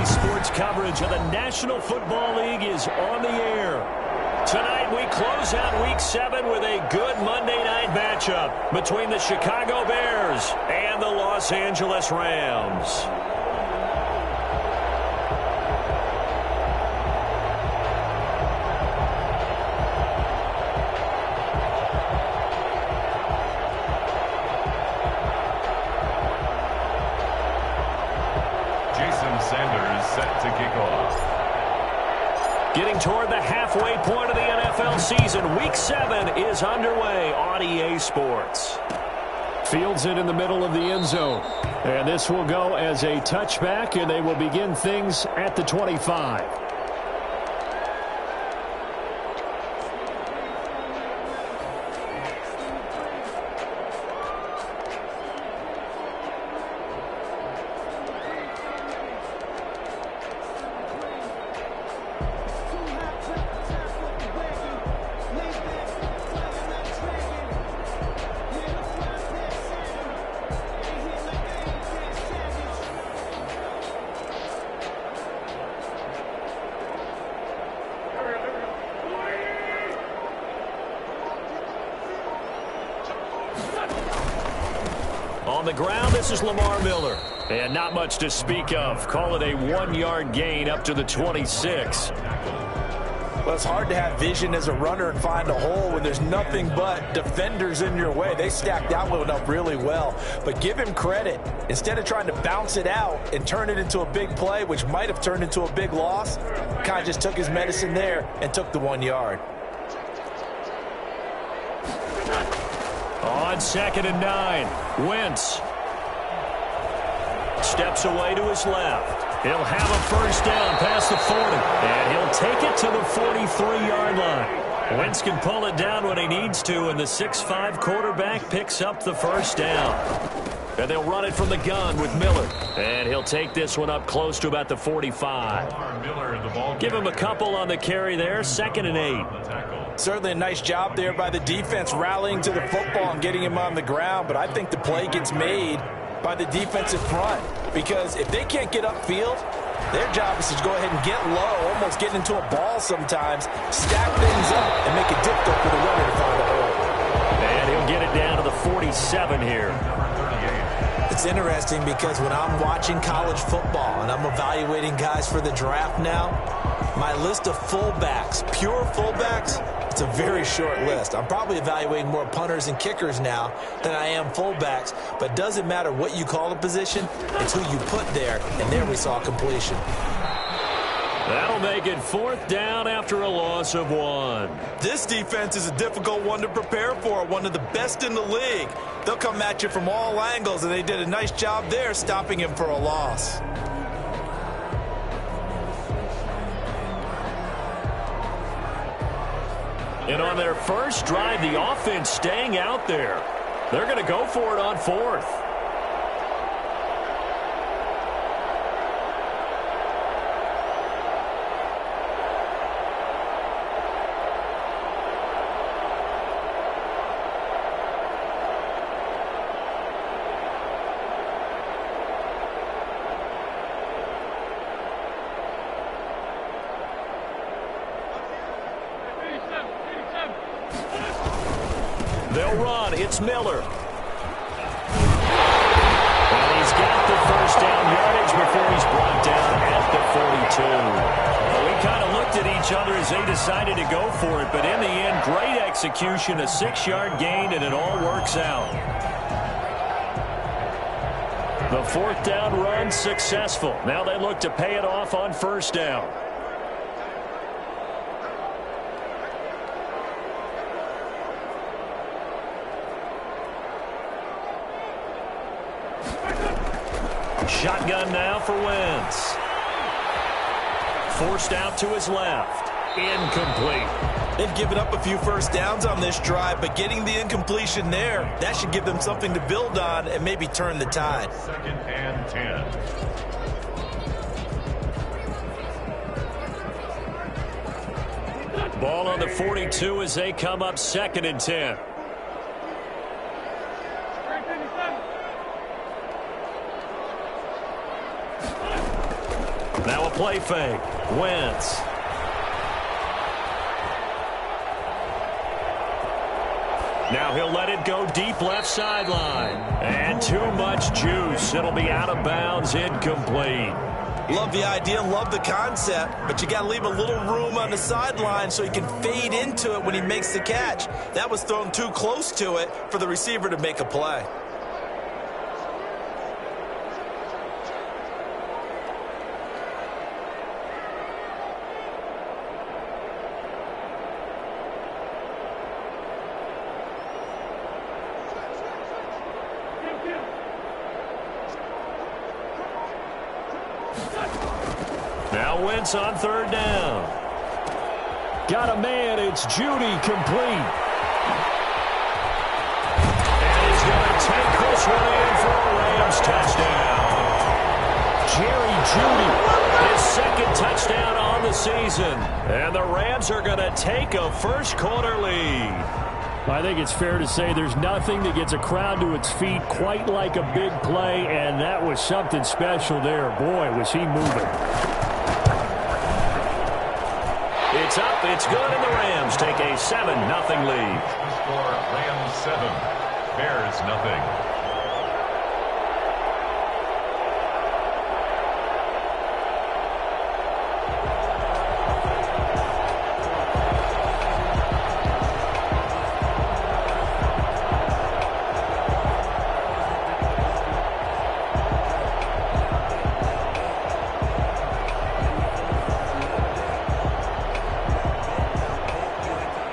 Sports coverage of the National Football League is on the air. Tonight we close out Week 7 with a good Monday night matchup between the Chicago Bears and the Los Angeles Rams. Set to kick off. Getting toward the halfway point of the NFL season, Week 7 is underway on EA Sports. Fields it in the middle of the end zone. And this will go as a touchback, and they will begin things at the 25. On the ground, this is Lamar Miller. And not much to speak of. Call it a 1-yard gain up to the 26. Well, it's hard to have vision as a runner and find a hole when there's nothing but defenders in your way. They stacked that one up really well. But give him credit. Instead of trying to bounce it out and turn it into a big play, which might have turned into a big loss, kind of just took his medicine there and took the 1 yard. On 2nd and 9, Wentz steps away to his left. He'll have a first down past the 40, and he'll take it to the 43-yard line. Wentz can pull it down when he needs to, and the 6'5" quarterback picks up the first down. And they'll run it from the gun with Miller. And he'll take this one up close to about the 45. Give him a couple on the carry there, 2nd and 8. Certainly a nice job there by the defense rallying to the football and getting him on the ground, but I think the play gets made by the defensive front because if they can't get upfield, their job is to go ahead and get low, almost get into a ball sometimes, stack things up, and make it difficult for the runner to find a hole. And he'll get it down to the 47 here. It's interesting because when I'm watching college football and I'm evaluating guys for the draft now, my list of fullbacks, pure fullbacks, it's a very short list. I'm probably evaluating more punters and kickers now than I am fullbacks, but it doesn't matter what you call the position, it's who you put there, and there we saw completion. That'll make it 4th down after a loss of 1. This defense is a difficult one to prepare for, one of the best in the league. They'll come at you from all angles, and they did a nice job there stopping him for a loss. And on their first drive, the offense staying out there. They're going to go for it on 4th. They'll run. It's Miller. And he's got the first down yardage before he's brought down at the 42. Well, we kind of looked at each other as they decided to go for it, but in the end, great execution, a 6-yard gain, and it all works out. The 4th down run successful. Now they look to pay it off on 1st down. Shotgun now for Wentz. Forced out to his left. Incomplete. They've given up a few first downs on this drive, but getting the incompletion there, that should give them something to build on and maybe turn the tide. 2nd and 10. Ball on the 42 as they come up 2nd and 10. Now a play fake. Wentz. Now he'll let it go deep left sideline. And too much juice. It'll be out of bounds, incomplete. Love the idea, love the concept, but you got to leave a little room on the sideline so he can fade into it when he makes the catch. That was thrown too close to it for the receiver to make a play. Now Wentz on third down. Got a man. It's Judy complete. And he's going to take this one in for a Rams touchdown. Jerry Judy, his second touchdown on the season. And the Rams are going to take a first-quarter lead. I think it's fair to say there's nothing that gets a crowd to its feet quite like a big play, and that was something special there. Boy, was he moving. It's up, it's good, and the Rams take a 7-0 lead. Score Rams 7, Bears nothing.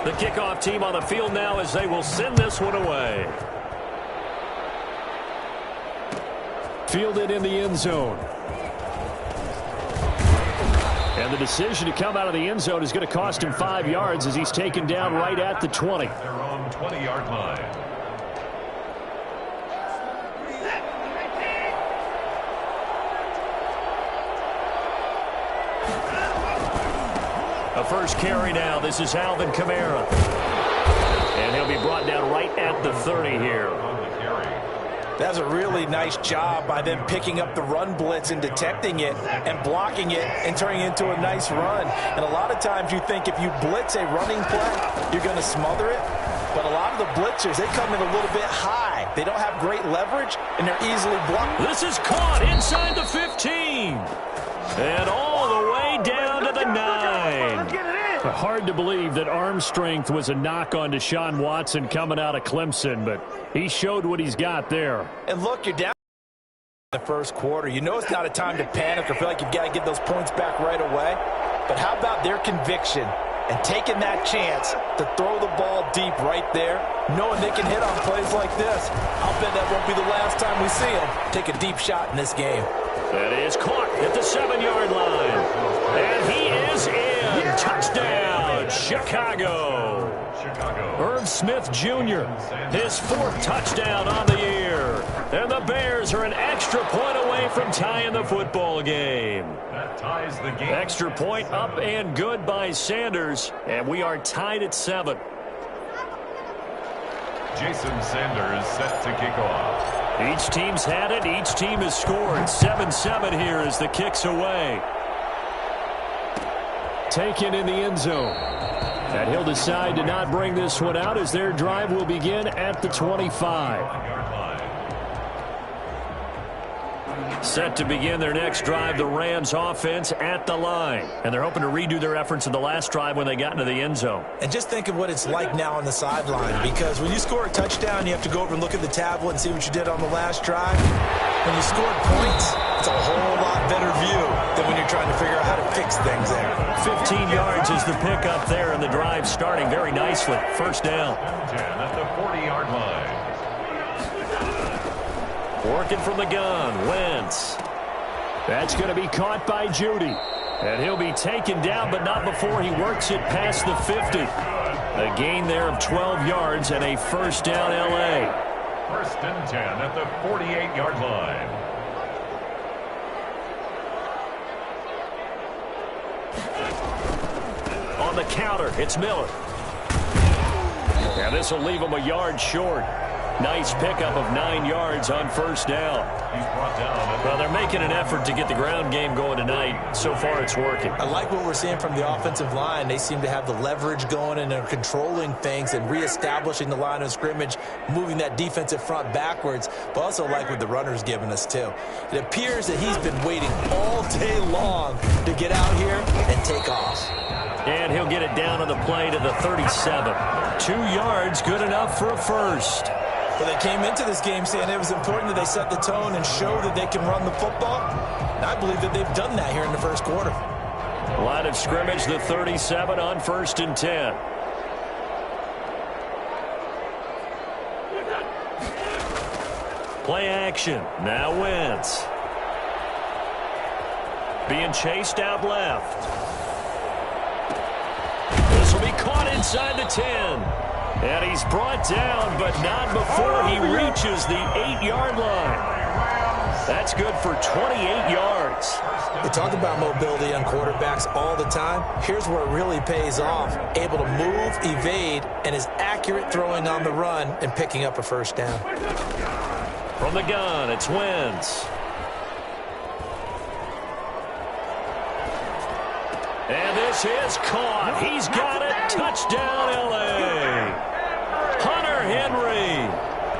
The kickoff team on the field now as they will send this one away. Fielded in the end zone. And the decision to come out of the end zone is going to cost him 5 yards as he's taken down right at the 20. Their own 20-yard line. A first carry now. This is Alvin Kamara. And he'll be brought down right at the 30 here. That's a really nice job by them picking up the run blitz and detecting it and blocking it and turning it into a nice run. And a lot of times you think if you blitz a running play, you're going to smother it. But a lot of the blitzers, they come in a little bit high. They don't have great leverage, and they're easily blocked. This is caught inside the 15. And all the way down to the 9. Hard to believe that arm strength was a knock on Deshaun Watson coming out of Clemson, but he showed what he's got there. And look, you're down in the first quarter. You know it's not a time to panic or feel like you've got to get those points back right away. But how about their conviction and taking that chance to throw the ball deep right there, knowing they can hit on plays like this? I'll bet that won't be the last time we see them take a deep shot in this game. That is caught at the 7-yard line. And he is in. Touchdown, Chicago. Irv Smith Jr., his 4th touchdown on the year. And the Bears are an extra point away from tying the football game. That ties the game. Extra point up and good by Sanders. And we are tied at 7. Jason Sanders set to kick off. Each team's had it. Each team has scored. 7-7 here as the kick's away. Taken in the end zone. And he'll decide to not bring this one out as their drive will begin at the 25. Set to begin their next drive, the Rams offense at the line. And they're hoping to redo their efforts in the last drive when they got into the end zone. And just think of what it's like now on the sideline, because when you score a touchdown, you have to go over and look at the tablet and see what you did on the last drive. When you scored points, it's a whole lot better view than when you're trying to figure out how to fix things there. 15 yards is the pickup there, and the drive starting very nicely. First down. 10 at the 40-yard line. Working from the gun, Wentz. That's going to be caught by Judy. And he'll be taken down, but not before he works it past the 50. A gain there of 12 yards and a first down L.A. First and 10 at the 48-yard line. On the counter, it's Miller. And this will leave him a yard short. Nice pickup of 9 yards on first down. He's brought down. Well, they're making an effort to get the ground game going tonight. So far, it's working. I like what we're seeing from the offensive line. They seem to have the leverage going, and they're controlling things and reestablishing the line of scrimmage, moving that defensive front backwards, but also like what the runner's giving us, too. It appears that he's been waiting all day long to get out here and take off. And he'll get it down on the play to the 37. 2 yards, good enough for a first. Well, they came into this game saying it was important that they set the tone and show that they can run the football. And I believe that they've done that here in the first quarter. Line of scrimmage, the 37 on 1st and 10. Play action. Now Wentz. Being chased out left. This will be caught inside the 10. And he's brought down, but not before he reaches the 8-yard line. That's good for 28 yards. They talk about mobility on quarterbacks all the time. Here's where it really pays off. Able to move, evade, and is accurate throwing on the run and picking up a first down. From the gun, it's Wentz. And this is caught. He's got it. Touchdown, L.A. Hunter Henry.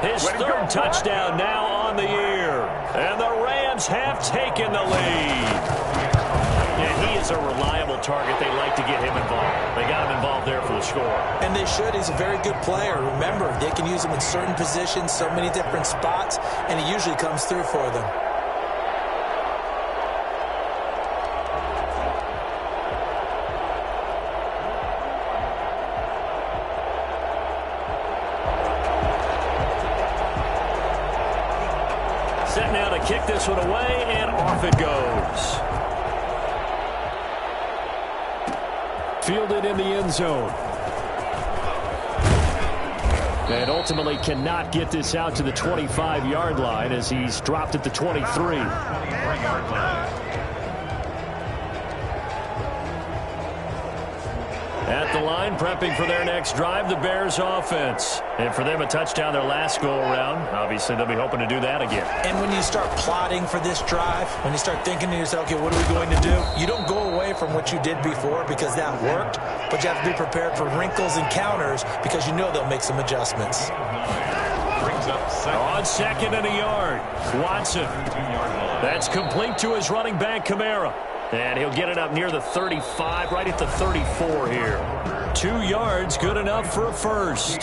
His 3rd touchdown now on the year. And the Rams have taken the lead. And he is a reliable target. They like to get him involved. They got him involved there for the score. And they should. He's a very good player. Remember, they can use him in certain positions, so many different spots, and he usually comes through for them. Set now to kick this one away, and off it goes. Fielded in the end zone. And ultimately cannot get this out to the 25-yard line as he's dropped at the 23. 23-yard line. At the line, prepping for their next drive, the Bears offense. And for them, a touchdown their last go-around. Obviously, they'll be hoping to do that again. And when you start plotting for this drive, when you start thinking to yourself, okay, what are we going to do? You don't go away from what you did before because that worked, but you have to be prepared for wrinkles and counters because you know they'll make some adjustments. Brings up second. On 2nd and a yard, Watson. 2-yard line. That's complete to his running back, Kamara. And he'll get it up near the 35, right at the 34 here. 2 yards, good enough for a first.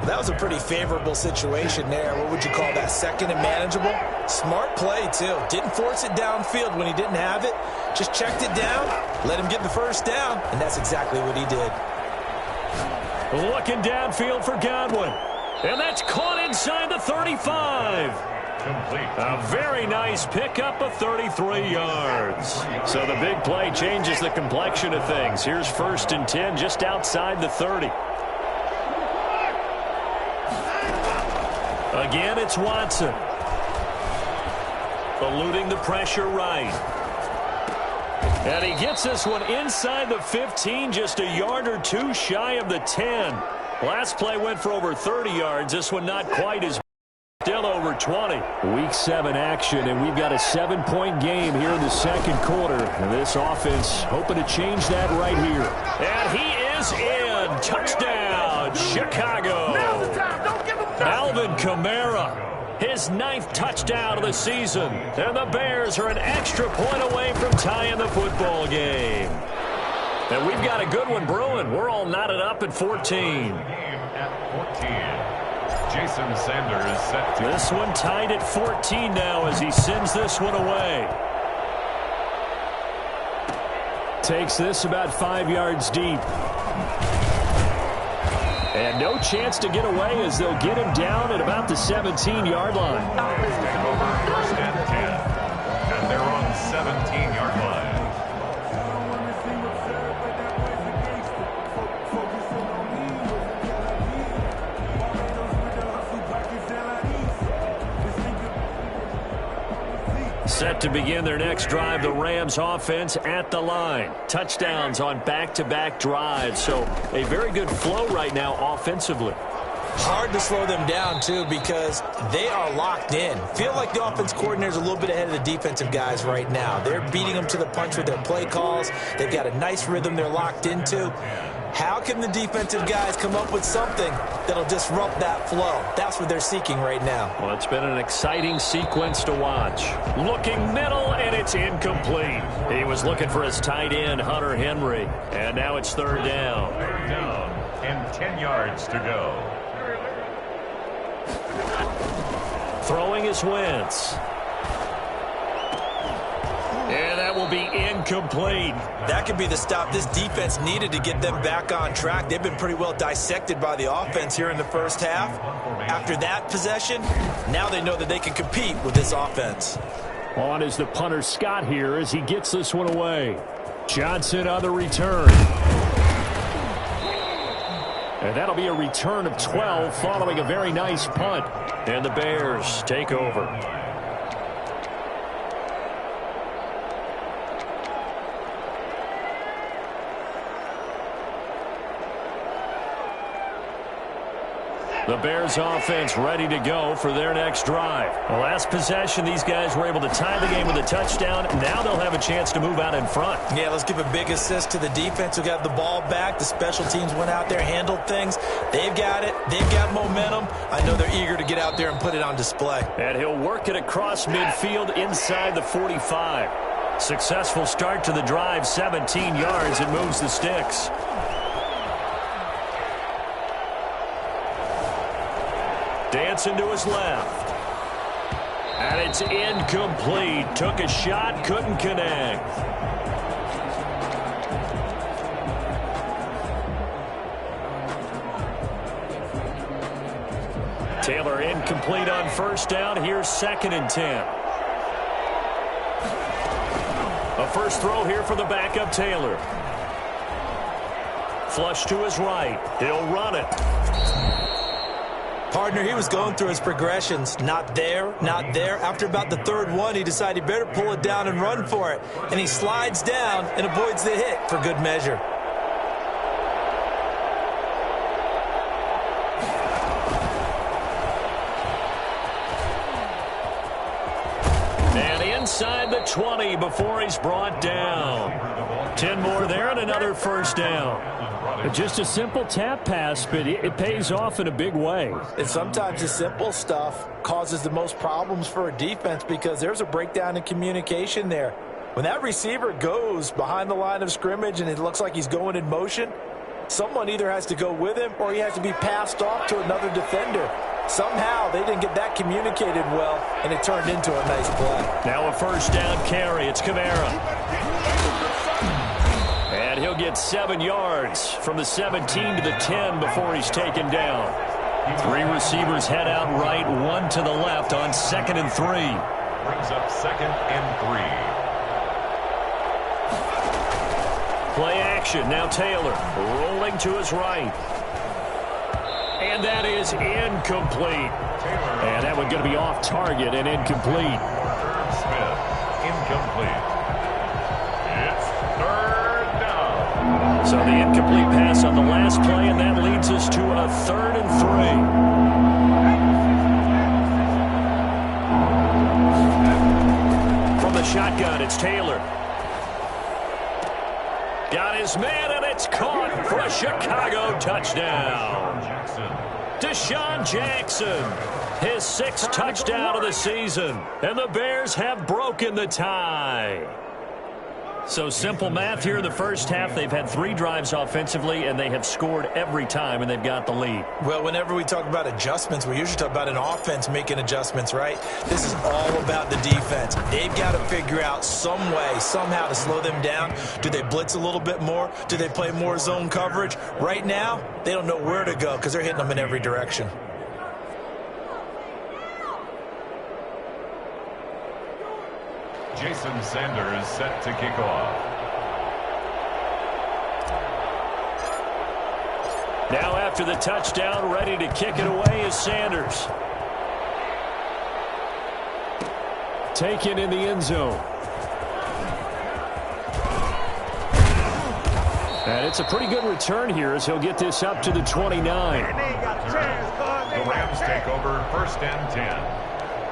That was a pretty favorable situation there. What would you call that? 2nd and manageable? Smart play, too. Didn't force it downfield when he didn't have it. Just checked it down, let him get the first down, and that's exactly what he did. Looking downfield for Godwin. And that's caught inside the 35. Complete. A very nice pickup of 33 yards. So the big play changes the complexion of things. Here's 1st and 10 just outside the 30. Again, it's Watson. Eluding the pressure right. And he gets this one inside the 15, just a yard or two shy of the 10. Last play went for over 30 yards. This one not quite as still over 20. Week 7 action, and we've got a 7-point game here in the second quarter. And this offense hoping to change that right here. And he is in. Touchdown, Chicago. Alvin Kamara, his 9th touchdown of the season. And the Bears are an extra point away from tying the football game. And we've got a good one brewing. We're all knotted up at 14. At 14. Jason Sanders set to... This one tied at 14 now as he sends this one away. Takes this about 5 yards deep. And no chance to get away as they'll get him down at about the 17-yard line. Take over 1st and 10. And they're on 17-yard line. Set to begin their next drive, the Rams offense at the line. Touchdowns on back-to-back drives, so a very good flow right now offensively. Hard to slow them down, too, because they are locked in. Feel like the offense coordinator's a little bit ahead of the defensive guys right now. They're beating them to the punch with their play calls. They've got a nice rhythm they're locked into. How can the defensive guys come up with something that'll disrupt that flow? That's what they're seeking right now. Well, it's been an exciting sequence to watch. Looking middle, and it's incomplete. He was looking for his tight end, Hunter Henry. And now it's third down. Third down and 10 yards to go. Throwing is Wentz. And that will be incomplete. That could be the stop this defense needed to get them back on track. They've been pretty well dissected by the offense here in the first half. After that possession, now they know that they can compete with this offense. On is the punter Scott here as he gets this one away. Johnson on the return. And that'll be a return of 12 following a very nice punt. And the Bears take over. The Bears offense ready to go for their next drive. The last possession, these guys were able to tie the game with a touchdown. Now they'll have a chance to move out in front. Yeah, let's give a big assist to the defense who got the ball back. The special teams went out there, handled things. They've got it. They've got momentum. I know they're eager to get out there and put it on display. And he'll work it across midfield inside the 45. Successful start to the drive, 17 yards. It moves the sticks. Dancing to his left. And it's incomplete. Took a shot, couldn't connect. Taylor incomplete on first down. Here's 2nd and 10. A first throw here for the backup Taylor. Flush to his right. He'll run it. Partner, he was going through his progressions. Not there, not there. After about the third one, he decided he better pull it down and run for it. And he slides down and avoids the hit for good measure. And inside the 20 before he's brought down. 10 more there and another first down. Just a simple tap pass, but it pays off in a big way. And sometimes the simple stuff causes the most problems for a defense because there's a breakdown in communication there. When that receiver goes behind the line of scrimmage and it looks like he's going in motion, someone either has to go with him or he has to be passed off to another defender. Somehow they didn't get that communicated well, and it turned into a nice play. Now a first down carry. It's Kamara. And he'll get 7 yards from the 17 to the 10 before he's taken down. 3 receivers head out right, 1 to the left on 2nd and 3. Brings up 2nd and 3. Play action. Now Taylor rolling to his right. And that is incomplete. And that one going to be off target and incomplete. Irv Smith, incomplete. It's 3rd down. So the incomplete pass on the last play, and that leads us to a 3rd and 3. From the shotgun, it's Taylor. Got his man, and it's caught for a Chicago touchdown. Deshaun Jackson, his 6th touchdown of the season. And the Bears have broken the tie. So simple math here in the first half. They've had 3 drives offensively, and they have scored every time, and they've got the lead. Well, whenever we talk about adjustments, we usually talk about an offense making adjustments, right? This is all about the defense. They've got to figure out some way, somehow to slow them down. Do they blitz a little bit more? Do they play more zone coverage? Right now, they don't know where to go because they're hitting them in every direction. Jason Sanders set to kick off. Now after the touchdown, ready to kick it away is Sanders. Taken in the end zone. And it's a pretty good return here as he'll get this up to the 29. The Rams take over 1st and 10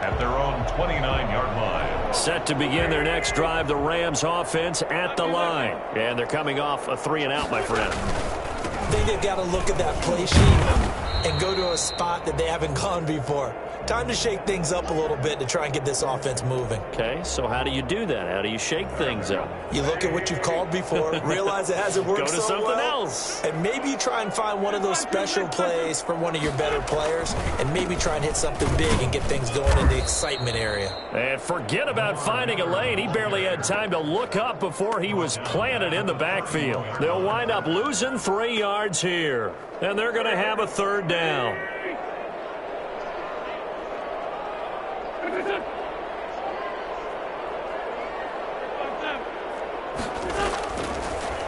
at their own 29-yard line. Set to begin their next drive, the Rams offense at the line. And they're coming off a 3-and-out, my friend. I think they've got to look at that play sheet and go to a spot that they haven't gone before. Time to shake things up a little bit to try and get this offense moving. Okay, so how do you do that? How do you shake things up? You look at what you've called before, realize it hasn't worked Go to so something well, else. and maybe you try and find one of those special plays for one of your better players, and maybe try and hit something big and get things going in the excitement area. And forget about finding a lane. He barely had time to look up before he was planted in the backfield. They'll wind up losing 3 yards here, and they're going to have a 3rd down.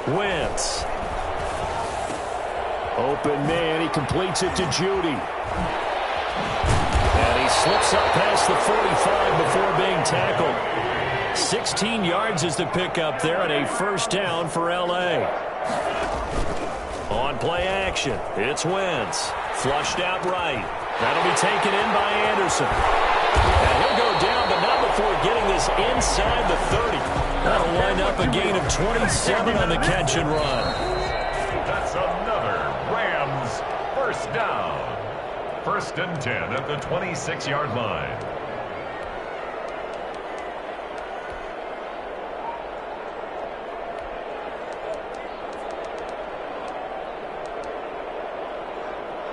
Wentz. Open man. He completes it to Judy. And he slips up past the 45 before being tackled. 16 yards is the pickup there and a 1st down for L.A. On play action, it's Wentz. Flushed out right. That'll be taken in by Anderson. And he'll go down, but not before getting this inside the 30. That'll wind up a gain of 27 on the catch and run. That's another Rams 1st down. 1st and 10 at the 26-yard line.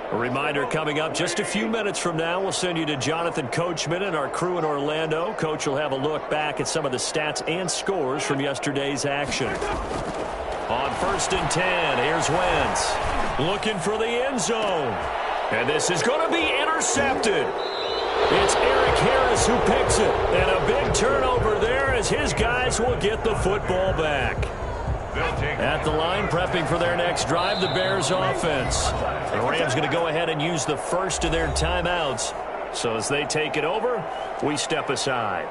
A reminder coming up just a few minutes from now, we'll send you to Jonathan Coachman and our crew in Orlando. Coach will have a look back at some of the stats and scores from yesterday's action. On 1st and 10, here's Wentz. Looking for the end zone. And this is going to be intercepted. It's Eric Harris who picks it. And a big turnover there as his guys will get the football back. At the line, prepping for their next drive, the Bears offense. The Rams going to go ahead and use the first of their timeouts. So as they take it over, we step aside.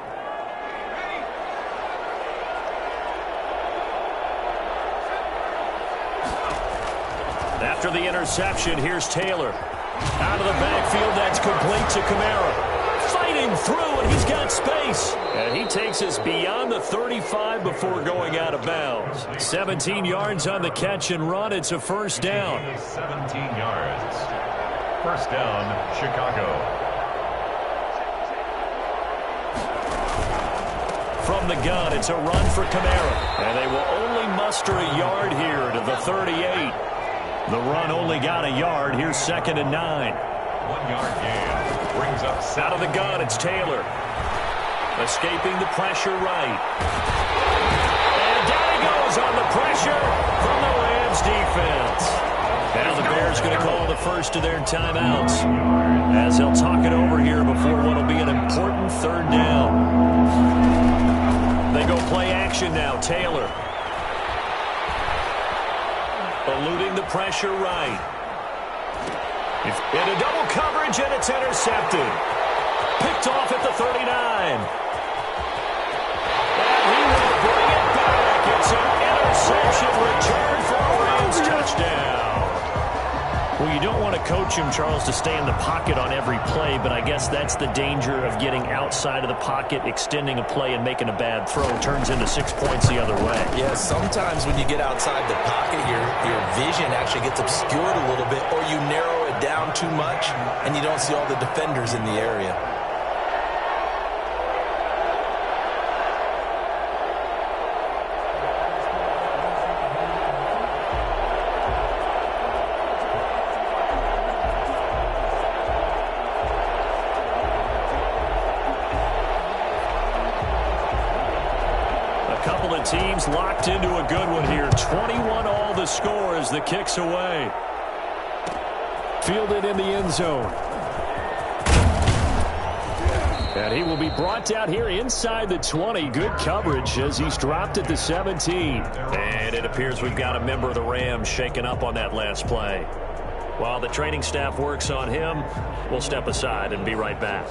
After the interception, here's Taylor. Out of the backfield, that's complete to Kamara. Fighting through, and he's got space. And he takes us beyond the 35 before going out of bounds. 17 yards on the catch and run. It's a 1st down. 17 yards. 1st down, Chicago. From the gun, it's a run for Kamara. And they will only muster a yard here to the 38. The run only got a yard. Here's 2nd and 9. 1-yard gain. Brings up out of the gun, it's Taylor. Escaping the pressure right. And down he goes on the pressure from the Rams defense. Now the Bears going to call the first of their timeouts as they'll talk it over here before what will be an important 3rd down. They go play action now. Taylor. Eluding the pressure right. Into double coverage, and it's intercepted. Picked off at the 39. And he will bring it back. It's an interception return for a Rams touchdown. Well, you don't want to coach him, Charles, to stay in the pocket on every play, but I guess that's the danger of getting outside of the pocket, extending a play, and making a bad throw. Turns into 6 points the other way. Yeah, sometimes when you get outside the pocket, your vision actually gets obscured a little bit, or you narrow it down too much, and you don't see all the defenders in the area. Teams locked into a good one here. 21-all the score as the kick's away. Fielded in the end zone. And he will be brought down here inside the 20. Good coverage as he's dropped at the 17. And it appears we've got a member of the Rams shaken up on that last play. While the training staff works on him, we'll step aside and be right back.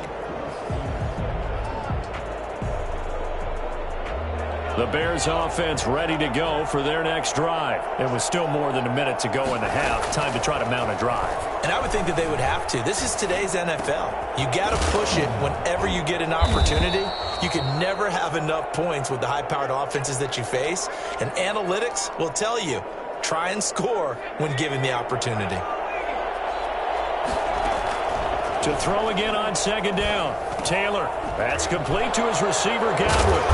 The Bears offense ready to go for their next drive. It was still more than a minute to go in the half. Time to try to mount a drive. And I would think that they would have to. This is today's NFL. You got to push it whenever you get an opportunity. You can never have enough points with the high-powered offenses that you face. And analytics will tell you, try and score when given the opportunity. To throw again on second down. Taylor, that's complete to his receiver, Godwin.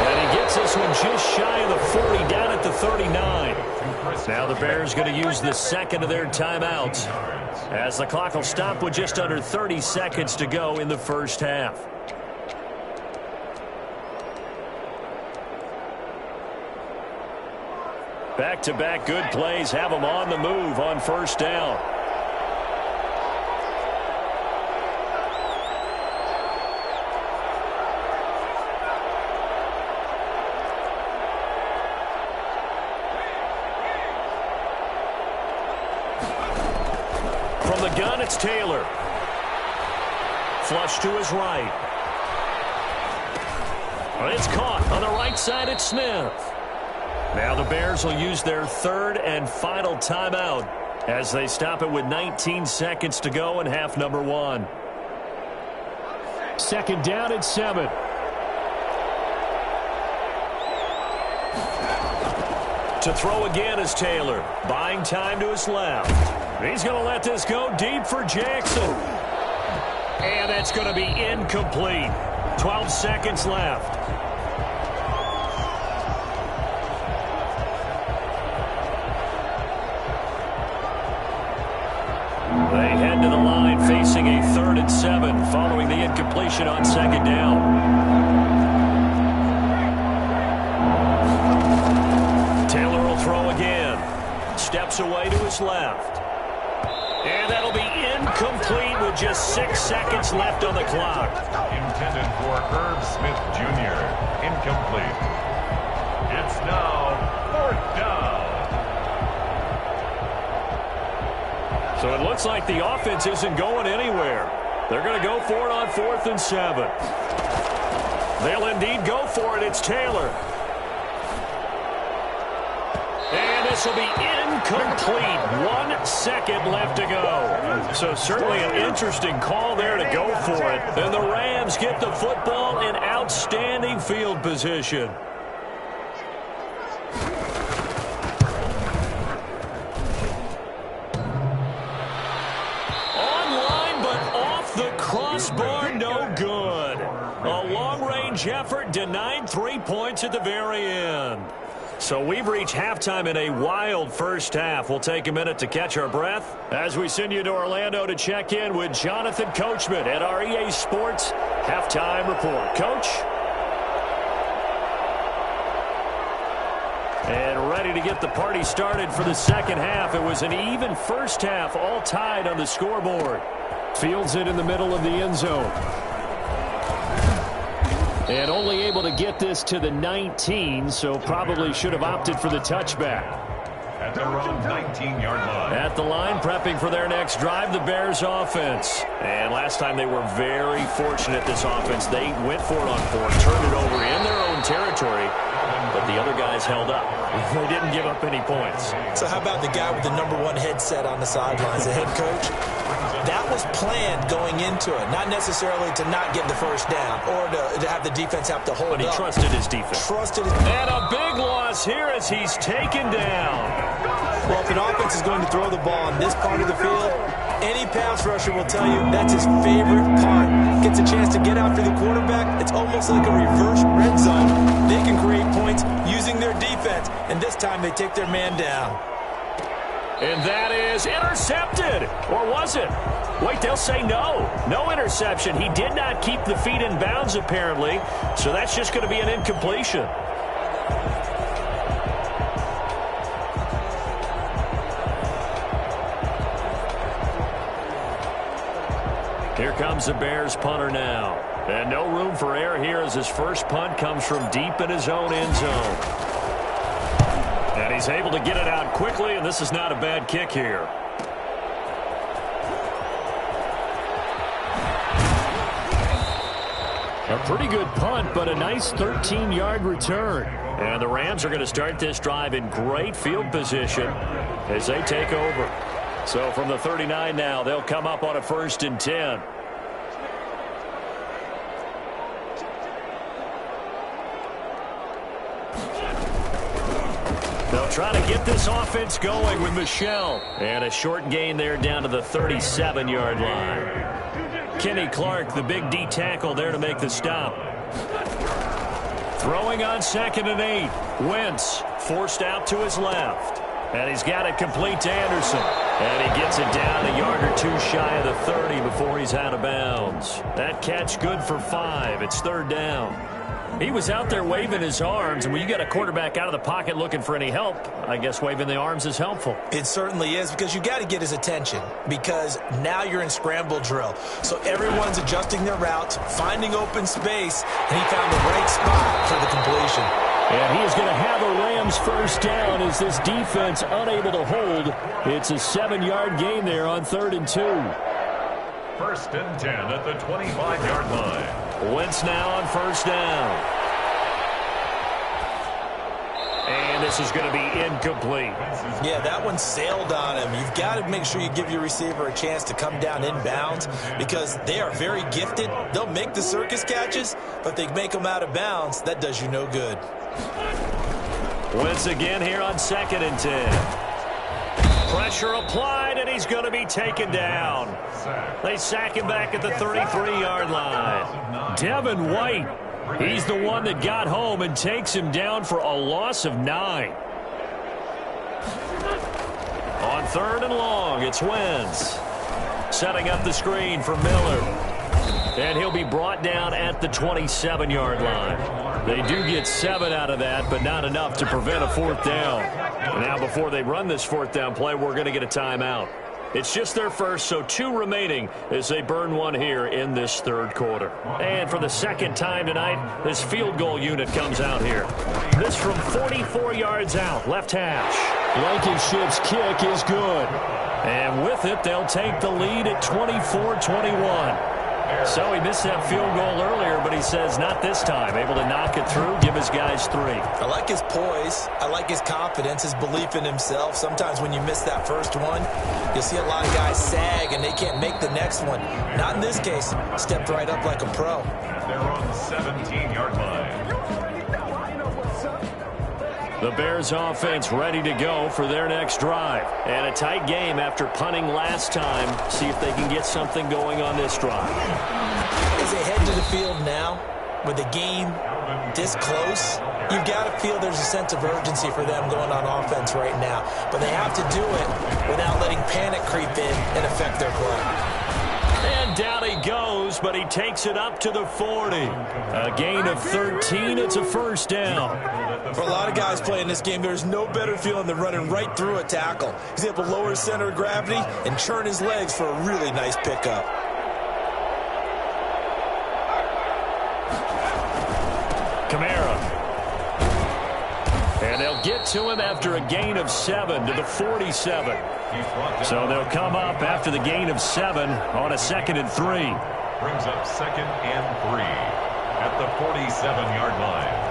And he gets this one just shy of the 40, down at the 39. Now the Bears going to use the second of their timeouts, as the clock will stop with just under 30 seconds to go in the first half. Back-to-back good plays have them on the move on first down. From the gun, it's Taylor. Flush to his right. It's caught on the right side. It's Smith. Now the Bears will use their third and final timeout as they stop it with 19 seconds to go in half number one. Second down and 7. To throw again is Taylor. Buying time to his left. He's going to let this go deep for Jackson. And that's going to be incomplete. 12 seconds left. They head to the line facing a 3rd and 7 following the incompletion on second down. Taylor will throw again. Steps away to his left. And that'll be incomplete with just 6 seconds left on the clock. Intended for Irv Smith Jr. Incomplete. It's now 4th down. So it looks like the offense isn't going anywhere. They're going to go for it on 4th and 7. They'll indeed go for it. It's Taylor. And this will be incomplete. 1 second left to go. So certainly an interesting call there to go for it. And the Rams get the football in outstanding field position. Online, but off the crossbar, no good. A long-range effort denied 3 points at the very end. So we've reached halftime in a wild first half. We'll take a minute to catch our breath as we send you to Orlando to check in with Jonathan Coachman at our EA Sports Halftime Report. Coach? And ready to get the party started for the second half. It was an even first half, all tied on the scoreboard. Fields it in the middle of the end zone. And only able to get this to the 19, so probably should have opted for the touchback. At their own 19-yard line. At the line, prepping for their next drive, the Bears offense. And last time they were very fortunate, this offense. They went for it on 4th, turned it over in their own territory, but the other guys held up. They didn't give up any points. So how about the guy with the #1 headset on the sidelines, the head coach? That was planned going into it, not necessarily to not get the first down or to have the defense have to hold up. But he trusted his defense. And a big loss here as he's taken down. Well, if an offense is going to throw the ball on this part of the field, any pass rusher will tell you that's his favorite part. Gets a chance to get after the quarterback. It's almost like a reverse red zone. They can create points using their defense, and this time they take their man down. And that is intercepted. Or was it? Wait, they'll say no. No interception. He did not keep the feet in bounds, apparently. So that's just going to be an incompletion. Here comes the Bears punter now. And no room for error here as his first punt comes from deep in his own end zone. And he's able to get it out quickly, and this is not a bad kick here. A pretty good punt, but a nice 13-yard return. And the Rams are going to start this drive in great field position as they take over. So from the 39 now, they'll come up on a 1st and 10. They'll try to get this offense going with Michel. And a short gain there down to the 37-yard line. Kenny Clark, the big D tackle there to make the stop. Throwing on 2nd and 8. Wentz forced out to his left. And he's got it complete to Anderson. And he gets it down a yard or two shy of the 30 before he's out of bounds. That catch good for 5. It's 3rd down. He was out there waving his arms, and when you got a quarterback out of the pocket looking for any help, I guess waving the arms is helpful. It certainly is, because you got to get his attention, because now you're in scramble drill. So everyone's adjusting their routes, finding open space, and he found the right spot for the completion. And he is going to have a Rams 1st down as this defense unable to hold. It's a 7-yard gain there on 3rd and 2. 1st and 10 at the 25-yard line. Wentz now on 1st down. And this is going to be incomplete. Yeah, that one sailed on him. You've got to make sure you give your receiver a chance to come down inbounds, because they are very gifted. They'll make the circus catches, but they make them out of bounds. That does you no good. Wentz again here on 2nd and 10. Pressure applied, and he's going to be taken down. They sack him back at the 33-yard line. Devin White, he's the one that got home and takes him down for a loss of 9. On 3rd and long, it's Wentz. Setting up the screen for Miller. And he'll be brought down at the 27-yard line. They do get 7 out of that, but not enough to prevent a 4th down. Now, before they run this 4th down play, we're going to get a timeout. It's just their first, so 2 remaining as they burn one here in this 3rd quarter. And for the 2nd time tonight, this field goal unit comes out here. This from 44 yards out, left hash. Blankenship's kick is good. And with it, they'll take the lead at 24-21. So he missed that field goal earlier, but he says not this time. Able to knock it through, give his guys 3. I like his poise. I like his confidence, his belief in himself. Sometimes when you miss that first one, you'll see a lot of guys sag and they can't make the next one. Not in this case. Stepped right up like a pro. They're on the 17-yard line. The Bears offense ready to go for their next drive. And a tight game after punting last time. See if they can get something going on this drive. As they head to the field now, with the game this close, you've got to feel there's a sense of urgency for them going on offense right now. But they have to do it without letting panic creep in and affect their play. And down he goes, but he takes it up to the 40. A gain of 13. It's a 1st down. For a lot of guys playing this game, there's no better feeling than running right through a tackle. He's able to lower his center of gravity and churn his legs for a really nice pickup. Kamara. And they'll get to him after a gain of 7 to the 47. So they'll come up after the gain of 7 on a 2nd and 3. Brings up 2nd and 3 at the 47-yard line.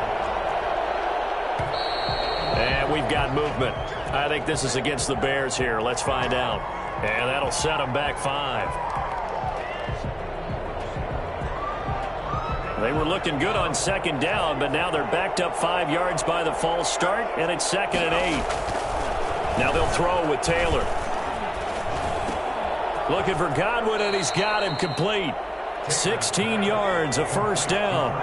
And we've got movement. I think this is against the Bears here. Let's find out. And that'll set them back 5. They were looking good on 2nd down, but now they're backed up 5 yards by the false start, and it's 2nd and 8. Now they'll throw with Taylor. Looking for Godwin, and he's got him complete. 16 yards, a 1st down.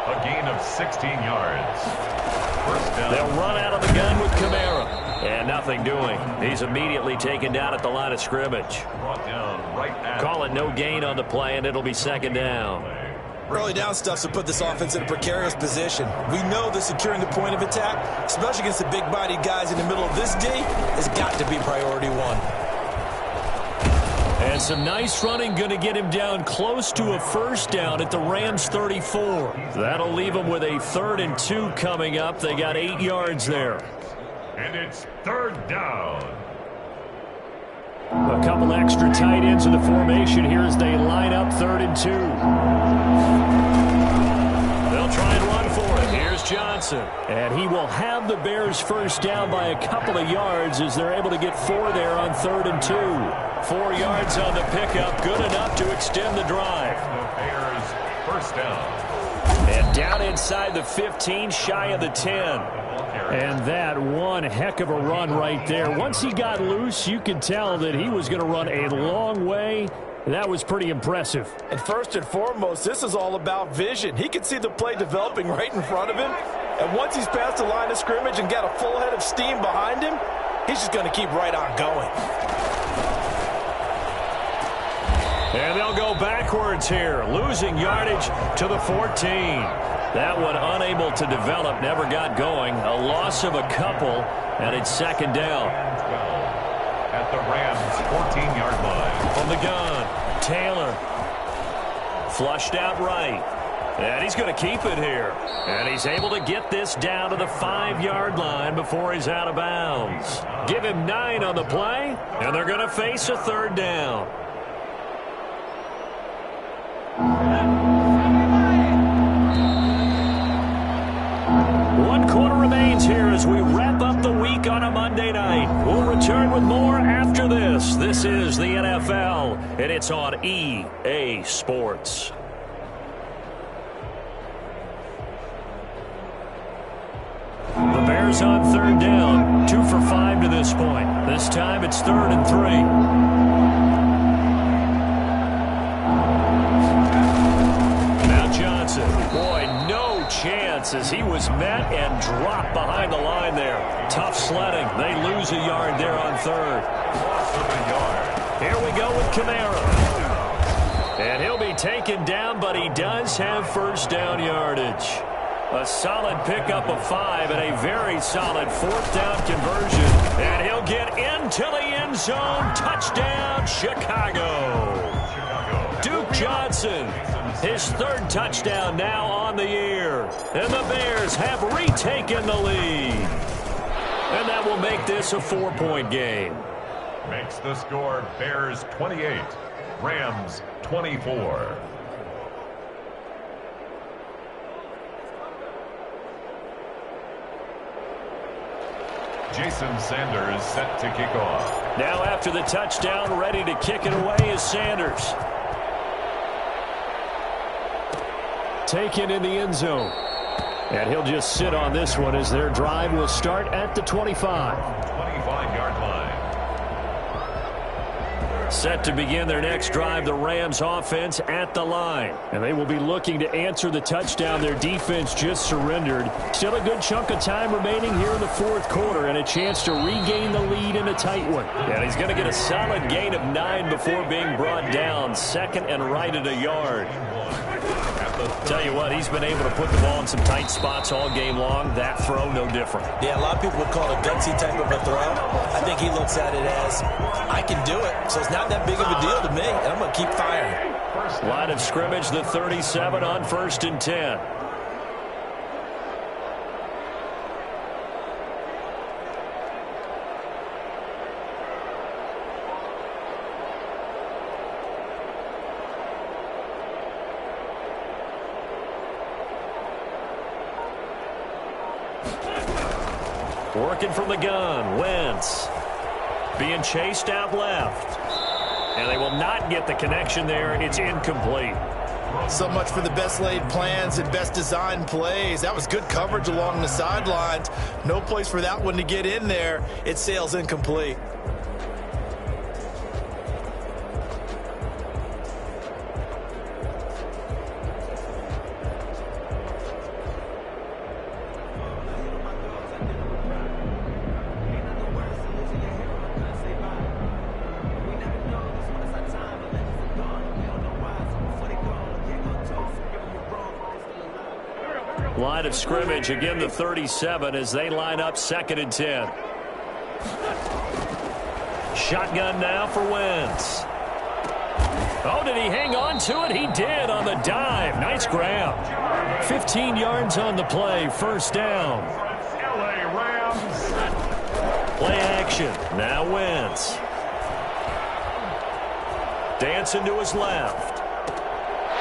A gain of 16 yards. 1st down. They'll run out of the gun with Kamara. And nothing doing. He's immediately taken down at the line of scrimmage. Brought down right at Call it no gain on the play, and it'll be 2nd down. Early down stuff to put this offense in a precarious position. We know that securing the point of attack, especially against the big-bodied guys in the middle of this D, has got to be priority 1. And some nice running, going to get him down close to a 1st down at the Rams 34. That'll leave him with a 3rd and 2 coming up. They got 8 yards there. And it's 3rd down. A couple extra tight ends in the formation here as they line up 3rd and 2. They'll try and run for it. Here's Johnson. And he will have the Bears first down by a couple of yards as they're able to get 4 there on 3rd and 2. 4 yards on the pickup, good enough to extend the drive. The Bears first down. And down inside the 15, shy of the 10. And that one heck of a run right there. Once he got loose, you could tell that he was going to run a long way. That was pretty impressive. And first and foremost, this is all about vision. He could see the play developing right in front of him. And once he's past the line of scrimmage and got a full head of steam behind him, he's just going to keep right on going. And they'll go backwards here, losing yardage to the 14. That one unable to develop, never got going. A loss of a couple, and it's 2nd down. At the Rams' 14-yard line. From the gun, Taylor. Flushed out right. And he's going to keep it here. And he's able to get this down to the 5-yard line before he's out of bounds. Give him 9 on the play, and they're going to face a 3rd down. One quarter remains here as we wrap up the week on a Monday night. We'll return with more after this. This is the NFL, and it's on EA Sports. The Bears on 3rd down, 2 for 5 to this point. This time it's 3rd and 3. Boy, no chance as he was met and dropped behind the line there. Tough sledding. They lose a yard there on 3rd. Here we go with Kamara. And he'll be taken down, but he does have first down yardage. A solid pickup of 5 and a very solid 4th down conversion. And he'll get into the end zone. Touchdown, Chicago. Duke Johnson. His 3rd touchdown now on the year. And the Bears have retaken the lead. And that will make this a 4-point game. Makes the score Bears 28, Rams 24. Jason Sanders set to kick off. Now after the touchdown, ready to kick it away is Sanders. Taken in the end zone. And he'll just sit on this one as their drive will start at the 25. 25-yard line. Set to begin their next drive, the Rams offense at the line. And they will be looking to answer the touchdown their defense just surrendered. Still a good chunk of time remaining here in the 4th quarter and a chance to regain the lead in a tight one. And he's going to get a solid gain of 9 before being brought down. 2nd and right at a yard. Tell you what, he's been able to put the ball in some tight spots all game long. That throw, no different. Yeah, a lot of people would call it a gutsy type of a throw. I think he looks at it as, I can do it, so it's not that big of a deal to me, and I'm going to keep firing. Line of scrimmage, the 37 on 1st and 10. Working from the gun, Wentz. Being chased out left. And they will not get the connection there. It's incomplete. So much for the best laid plans and best designed plays. That was good coverage along the sidelines. No place for that one to get in there. It sails incomplete. Line of scrimmage, again the 37 as they line up 2nd and 10. Shotgun now for Wentz. Oh, did he hang on to it? He did on the dive. Nice grab. 15 yards on the play, 1st down. LA Rams. Play action. Now Wentz. Dancing to his left.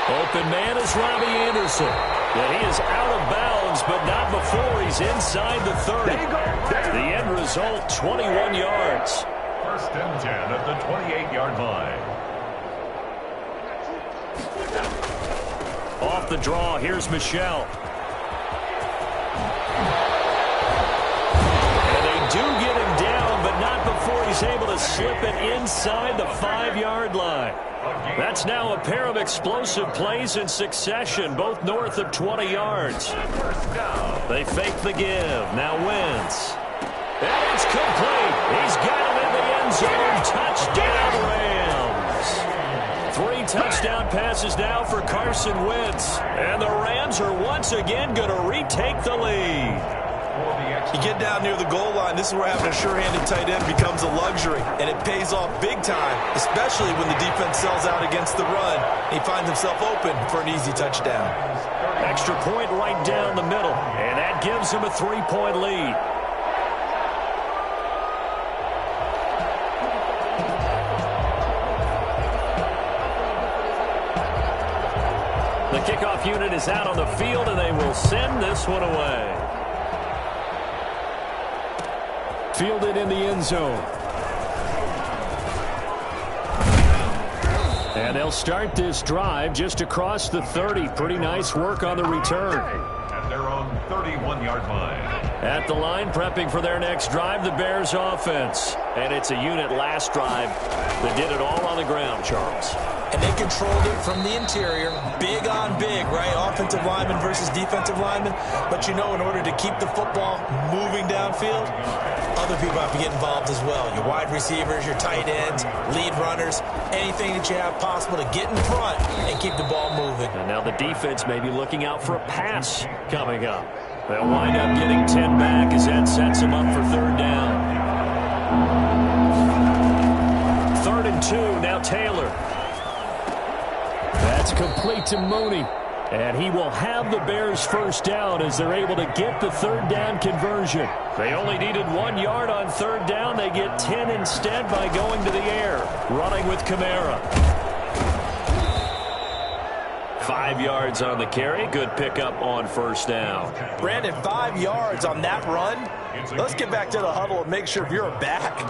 Open man is Robbie Anderson. And he is out of bounds Rams, but not before he's inside the 30. The end result, 21 yards. First and 10 at the 28-yard line. Off the draw, here's Michel. And they do get him down, but not before he's able to slip it inside the 5-yard line. That's now a pair of explosive plays in succession, both north of 20 yards. They fake the give. Now Wentz. And it's complete. He's got him in the end zone. Touchdown, Rams. 3 touchdown passes now for Carson Wentz. And the Rams are once again going to retake the lead. You get down near the goal line, this is where having a sure-handed tight end becomes a luxury, and it pays off big time, especially when the defense sells out against the run. He finds himself open for an easy touchdown. Extra point right down the middle, and that gives him a 3-point lead. The kickoff unit is out on the field, and they will send this one away. Fielded in the end zone. And they'll start this drive just across the 30. Pretty nice work on the return. At their own 31-yard line. At the line, prepping for their next drive, the Bears offense. And it's a unit last drive that did it all on the ground, Charles. And they controlled it from the interior. Big on big, right? Offensive lineman versus defensive lineman. But you know, in order to keep the football moving downfield, other people have to get involved as well. Your wide receivers, your tight ends, lead runners, anything that you have possible to get in front and keep the ball moving. And now the defense may be looking out for a pass coming up. They'll wind up getting 10 back as that sets them up for 3rd down. 3rd and 2, now Taylor. That's complete to Mooney. And he will have the Bears first down as they're able to get the 3rd down conversion. They only needed 1 yard on 3rd down. They get 10 instead by going to the air. Running with Kamara. 5 yards on the carry. Good pickup on 1st down. Brandon, 5 yards on that run. Let's get back to the huddle and make sure if you're back,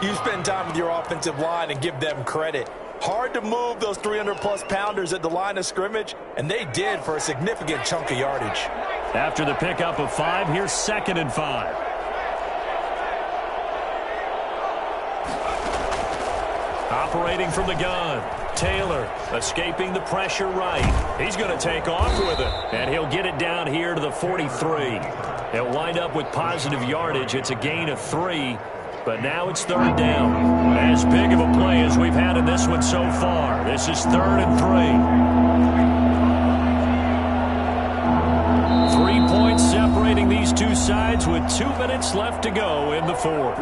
you spend time with your offensive line and give them credit. Hard to move those 300-plus pounders at the line of scrimmage, and they did for a significant chunk of yardage. After the pickup of 5, here's 2nd and 5. Operating from the gun. Taylor escaping the pressure right. He's going to take off with it, and he'll get it down here to the 43. He'll wind up with positive yardage. It's a gain of 3. But now it's 3rd down. As big of a play as we've had in this one so far. This is 3rd and 3. 3 points separating these two sides with 2 minutes left to go in the 4th.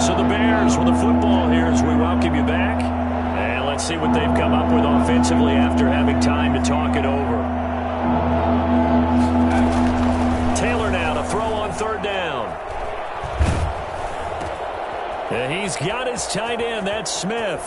So the Bears with the football here as we welcome you back. And let's see what they've come up with offensively after having time to talk it over. Taylor now to throw on 3rd down. And he's got his tight end. That's Smith.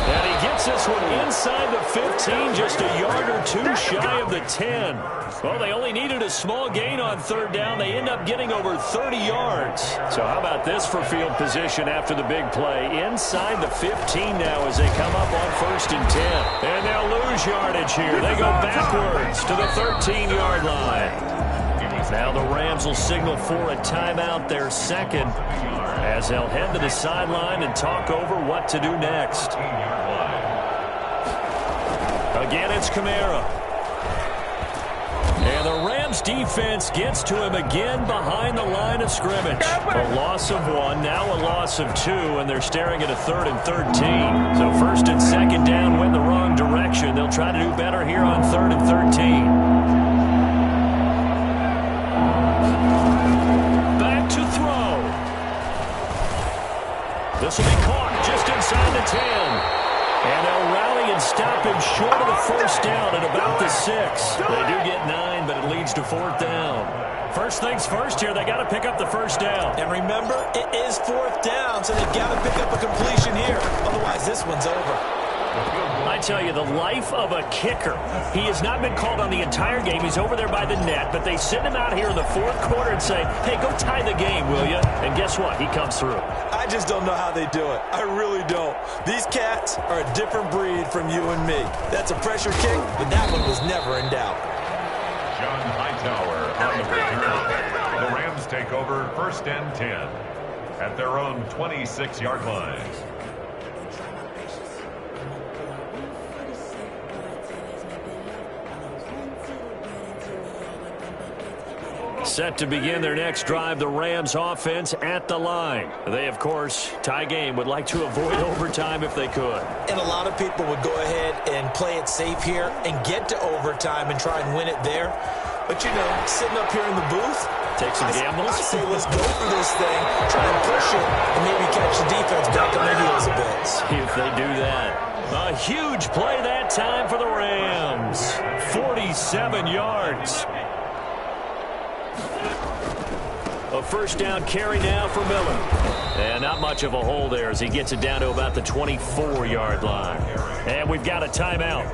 And he gets this one inside the 15, just a yard or 2 shy of the 10. Well, they only needed a small gain on 3rd down. They end up getting over 30 yards. So how about this for field position after the big play? Inside the 15 now as they come up on 1st and 10. And they'll lose yardage here. They go backwards to the 13-yard line. Now the Rams will signal for a timeout, their 2nd, as they'll head to the sideline and talk over what to do next. Again, it's Kamara. And the Rams defense gets to him again behind the line of scrimmage. A loss of 1, now a loss of 2, and they're staring at a 3rd and 13. So 1st and 2nd down went the wrong direction. They'll try to do better here on 3rd and 13. This will be caught just inside the 10. And they'll rally and stop him short of the 1st down at about the 6. They do get 9, but it leads to 4th down. First things first here, they got to pick up the 1st down. And remember, it is 4th down, so they've got to pick up a completion here. Otherwise, this one's over. I tell you, the life of a kicker. He has not been called on the entire game. He's over there by the net, but they send him out here in the fourth quarter and say, hey, go tie the game, will you? And guess what? He comes through. I just don't know how they do it. I really don't. These cats are a different breed from you and me. That's a pressure kick, but that one was never in doubt. John Hightower on the return. The Rams take over 1st and 10 at their own 26-yard line. Set to begin their next drive, the Rams offense at the line. They, of course, tie game, would like to avoid overtime if they could. And a lot of people would go ahead and play it safe here and get to overtime and try and win it there. But, you know, sitting up here in the booth, take some gambles. I say let's go for this thing, try and push it, and maybe catch the defense back on their heels a bit. See if they do that. A huge play that time for the Rams. 47 yards. A first down carry now for Miller. And not much of a hole there as he gets it down to about the 24-yard line. And we've got a timeout.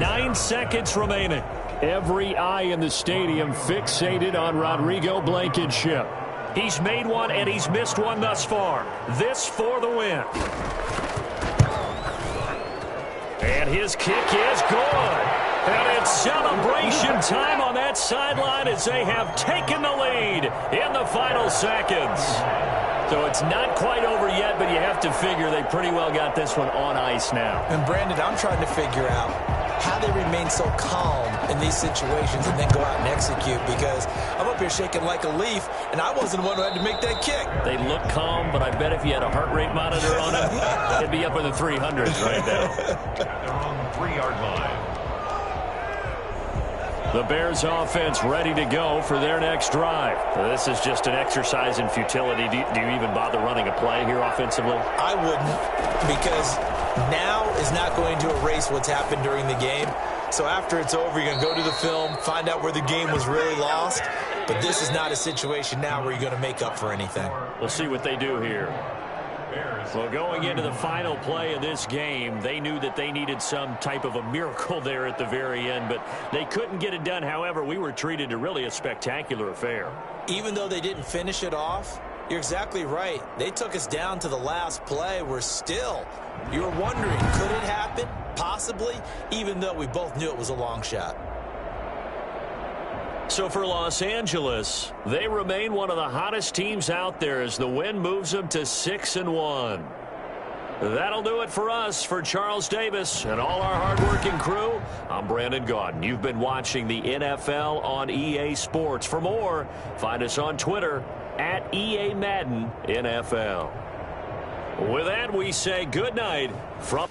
9 seconds remaining. Every eye in the stadium fixated on Rodrigo Blankenship. He's made one and he's missed one thus far. This for the win. And his kick is good. And it's celebration time on that sideline as they have taken the lead in the final seconds. So it's not quite over yet, but you have to figure they pretty well got this one on ice now. And, Brandon, I'm trying to figure out how they remain so calm in these situations and then go out and execute, because I'm up here shaking like a leaf, and I wasn't the one who had to make that kick. They look calm, but I bet if you had a heart rate monitor on it, it'd be up in the 300s right now. They're on the 3-yard line. The Bears offense ready to go for their next drive. This is just an exercise in futility. Do you even bother running a play here offensively? I wouldn't, because now is not going to erase what's happened during the game. So after it's over, you're going to go to the film, find out where the game was really lost. But this is not a situation now where you're going to make up for anything. We'll see what they do here. Well, going into the final play of this game, they knew that they needed some type of a miracle there at the very end, but they couldn't get it done. However, we were treated to really a spectacular affair. Even though they didn't finish it off, you're exactly right. They took us down to the last play. We're still, you were wondering, could it happen? Possibly, even though we both knew it was a long shot. So for Los Angeles, they remain one of the hottest teams out there as the win moves them to 6-1. That'll do it for us. For Charles Davis and all our hardworking crew, I'm Brandon Gaudin. You've been watching the NFL on EA Sports. For more, find us on Twitter at EA Madden NFL. With that, we say good night from